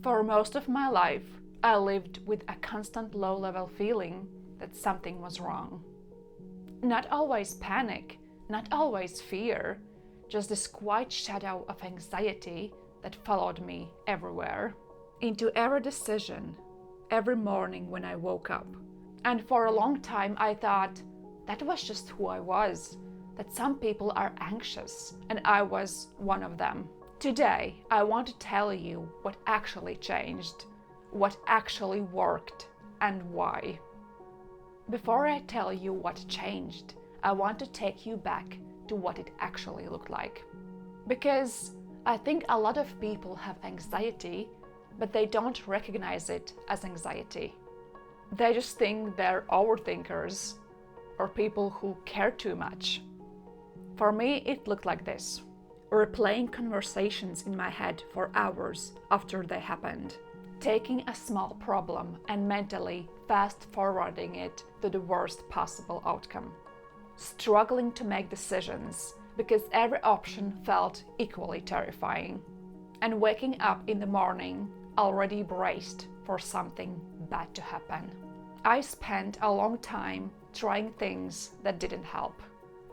For most of my life, I lived with a constant low-level feeling that something was wrong. Not always panic, not always fear, just this quiet shadow of anxiety that followed me everywhere, into every decision, every morning when I woke up. And for a long time I thought that was just who I was, that some people are anxious, and I was one of them. Today, I want to tell you what actually changed, what actually worked, and why. Before I tell you what changed, I want to take you back to what it actually looked like. Because I think a lot of people have anxiety, but they don't recognize it as anxiety. They just think they're overthinkers or people who care too much. For me, it looked like this: replaying conversations in my head for hours after they happened, taking a small problem and mentally fast forwarding it to the worst possible outcome, struggling to make decisions because every option felt equally terrifying, and waking up in the morning already braced for something bad to happen. I spent a long time trying things that didn't help.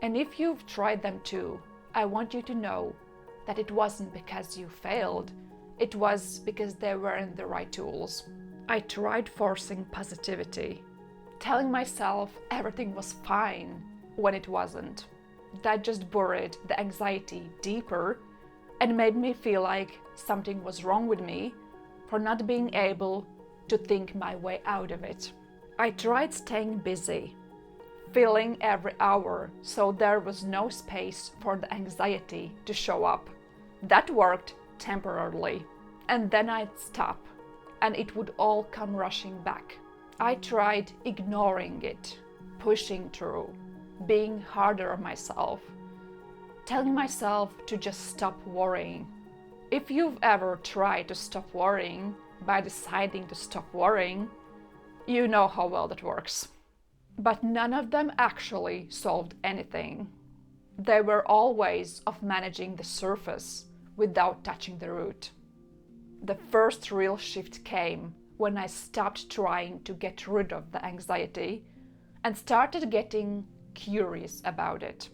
And if you've tried them too, I want you to know that it wasn't because you failed, it was because they weren't the right tools. I tried forcing positivity, telling myself everything was fine when it wasn't. That just buried the anxiety deeper and made me feel like something was wrong with me for not being able to think my way out of it. I tried staying busy, filling every hour so there was no space for the anxiety to show up. That worked temporarily, and then I'd stop and it would all come rushing back. I tried ignoring it, pushing through, being harder on myself, telling myself to just stop worrying. If you've ever tried to stop worrying by deciding to stop worrying, you know how well that works. But none of them actually solved anything. They were all ways of managing the surface without touching the root. The first real shift came when I stopped trying to get rid of the anxiety and started getting curious about it.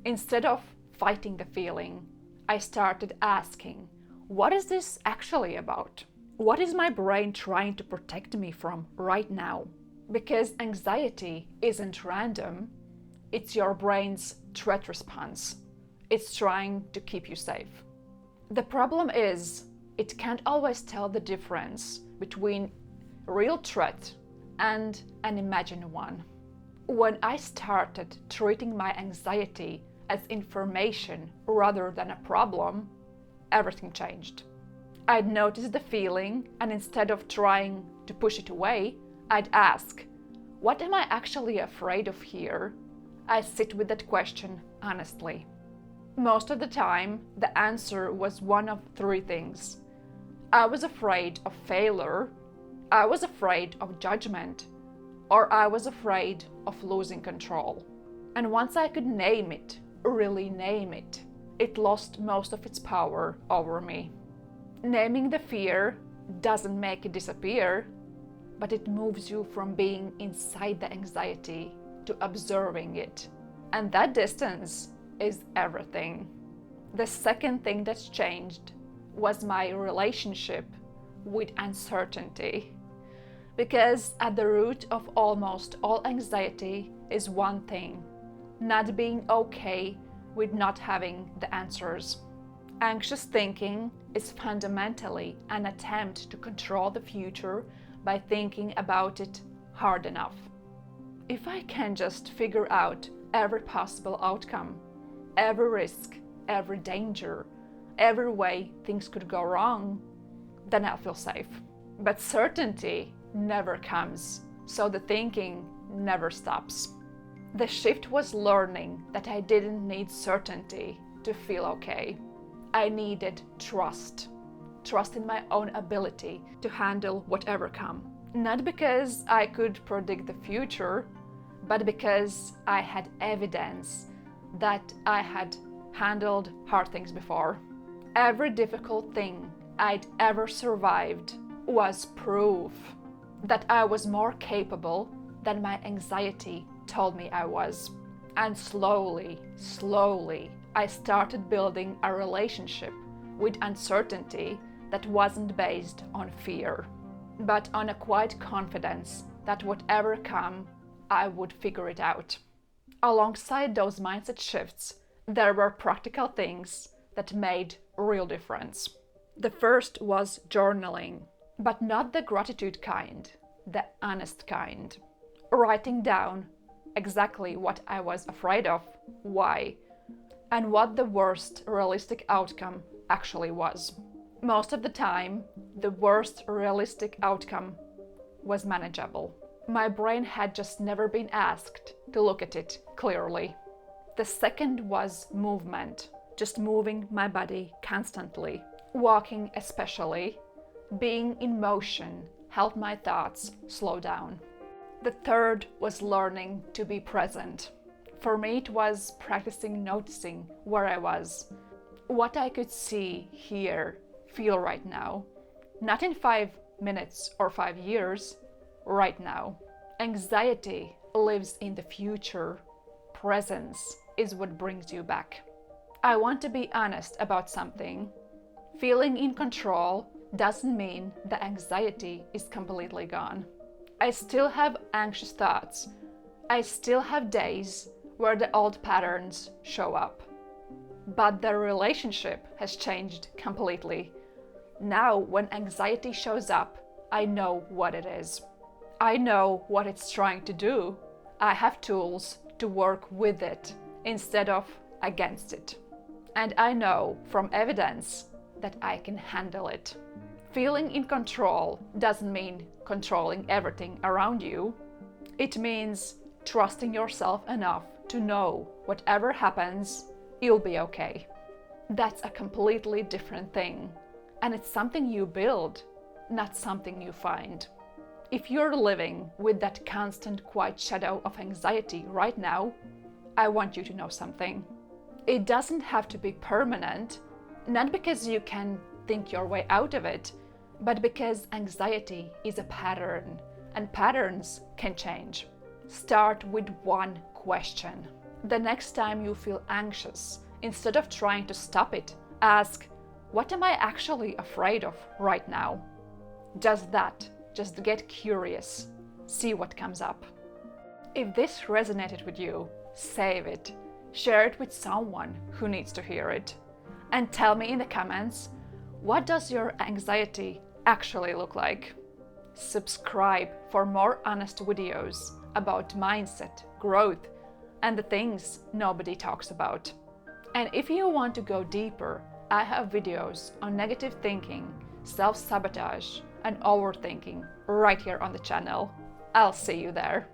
Instead of fighting the feeling, I started asking, what is this actually about? What is my brain trying to protect me from right now? Because anxiety isn't random, it's your brain's threat response. It's trying to keep you safe. The problem is, it can't always tell the difference between a real threat and an imagined one. When I started treating my anxiety as information rather than a problem, everything changed. I'd notice the feeling, and instead of trying to push it away, I'd ask, what am I actually afraid of here? I sit with that question honestly. Most of the time, the answer was one of three things. I was afraid of failure, I was afraid of judgment, or I was afraid of losing control. And once I could name it, really name it, it lost most of its power over me. Naming the fear doesn't make it disappear, but it moves you from being inside the anxiety to observing it. And that distance is everything. The second thing that's changed was my relationship with uncertainty. Because at the root of almost all anxiety is one thing: not being okay with not having the answers. Anxious thinking is fundamentally an attempt to control the future by thinking about it hard enough. If I can just figure out every possible outcome, every risk, every danger, every way things could go wrong, then I'll feel safe. But certainty never comes, so the thinking never stops. The shift was learning that I didn't need certainty to feel okay. I needed trust. Trust in my own ability to handle whatever comes. Not because I could predict the future, but because I had evidence that I had handled hard things before. Every difficult thing I'd ever survived was proof that I was more capable than my anxiety told me I was. And slowly, I started building a relationship with uncertainty that wasn't based on fear, but on a quiet confidence that whatever come, I would figure it out. Alongside those mindset shifts, there were practical things that made a real difference. The first was journaling, but not the gratitude kind, the honest kind. Writing down exactly what I was afraid of, why, and what the worst realistic outcome actually was. Most of the time, the worst realistic outcome was manageable. My brain had just never been asked to look at it clearly. The second was movement, just moving my body constantly. Walking especially, being in motion helped my thoughts slow down. The third was learning to be present. For me, it was practicing noticing where I was, what I could see, hear, feel right now. Not in 5 minutes or 5 years, right now. Anxiety lives in the future. Presence is what brings you back. I want to be honest about something. Feeling in control doesn't mean the anxiety is completely gone. I still have anxious thoughts. I still have days where the old patterns show up. But the relationship has changed completely. Now, when anxiety shows up, I know what it is. I know what it's trying to do. I have tools to work with it instead of against it. And I know from evidence that I can handle it. Feeling in control doesn't mean controlling everything around you. It means trusting yourself enough to know whatever happens, you'll be okay. That's a completely different thing. And it's something you build, not something you find. If you're living with that constant quiet shadow of anxiety right now, I want you to know something. It doesn't have to be permanent, not because you can think your way out of it, but because anxiety is a pattern, and patterns can change. Start with one question. The next time you feel anxious, instead of trying to stop it, ask, what am I actually afraid of right now? Just that. Just get curious. See what comes up. If this resonated with you, save it. Share it with someone who needs to hear it. And tell me in the comments, what does your anxiety actually look like? Subscribe for more honest videos about mindset, growth, and the things nobody talks about. And if you want to go deeper, I have videos on negative thinking, self-sabotage, and overthinking right here on the channel. I'll see you there.